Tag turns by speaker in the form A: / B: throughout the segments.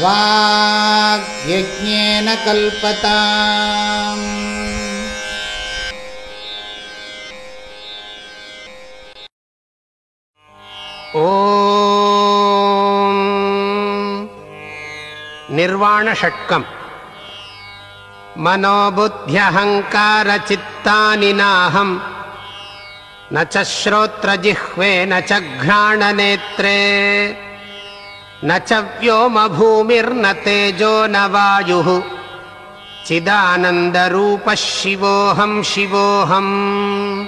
A: वाग्यज्ञेन कल्पताम्।
B: ॐ निर्वाणषट्कम्। मनोबुद्ध्यहङ्कारचित्तानि नाहम् न च श्रोत्रजिह्वे न च घ्राणनेत्रे न च व्योमभूमिर्न तेजो न वायुः चिदानन्दरूपः शिवोऽहं शिवोऽहम्।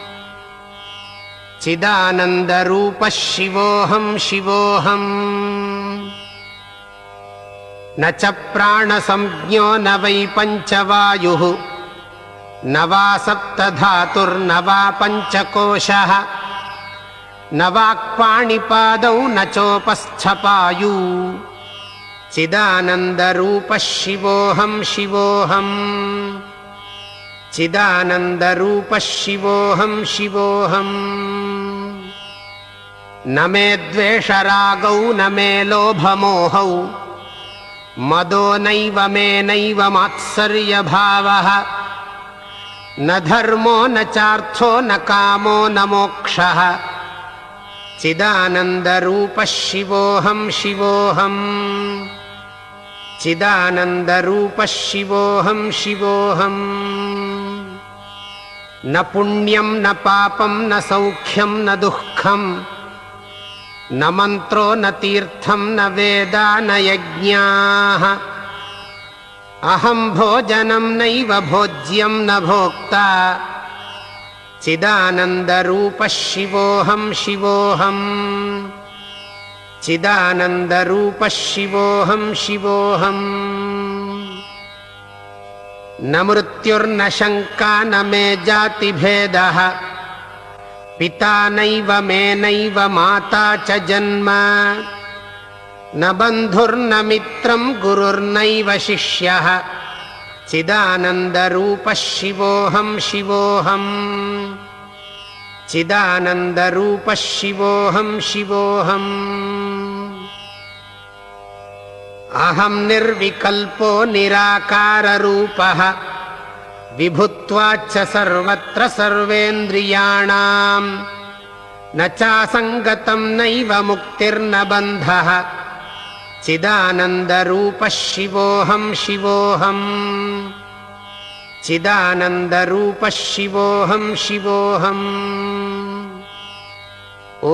B: चिदानन्दरूपः शिवोऽहं शिवोऽहम्। न च प्राणसंज्ञो न वै पञ्चवायुः न वा सप्तधातुर्न वा पञ्चकोशः न वाक्पाणिपादौ न चोपस्थपायु। चिदानन्दरूपः शिवोऽहं शिवोऽहम्। चिदानन्दरूपः शिवोऽहं शिवोऽहम्। न मे द्वेषरागौ न मे लोभमोहौ मदो नैव मे नैव मात्सर्यभावः न धर्मो न चार्थो न कामो न मोक्षः। चिदानन्दरूपः शिवोऽहं शिवोऽहम्। चिदानन्दरूपः शिवोऽहं शिवोऽहम्। न पुण्यं न पापं न सौख्यं न दुःखं न मन्त्रो न तीर्थं न वेदा न यज्ञाः। अहं भोजनं नैव भोज्यं न भोक्ता। चिदानन्दरूपः शिवोऽहं शिवोऽहम्। चिदानन्दरूपः शिवोऽहं शिवोऽहम्। न मृत्युर्न शङ्का न मे जातिभेदः पिता नैव मे नैव माता च जन्म न बन्धुर्न मित्रं गुरुर्नैव शिष्यः। चिदानन्दरूपः शिवोऽहं शिवोऽहम्। चिदानन्दरूपः शिवोऽहं शिवोऽहम्। अहं निर्विकल्पो निराकाररूपः विभुत्वाच्च सर्वत्र सर्वेन्द्रियाणां न चासङ्गतं नैव मुक्तिर्न बन्धः। चिदानन्दरूपः शिवोऽहं शिवोऽहम्। चिदानन्दरूपः शिवोऽहं शिवोऽहम्। ॐ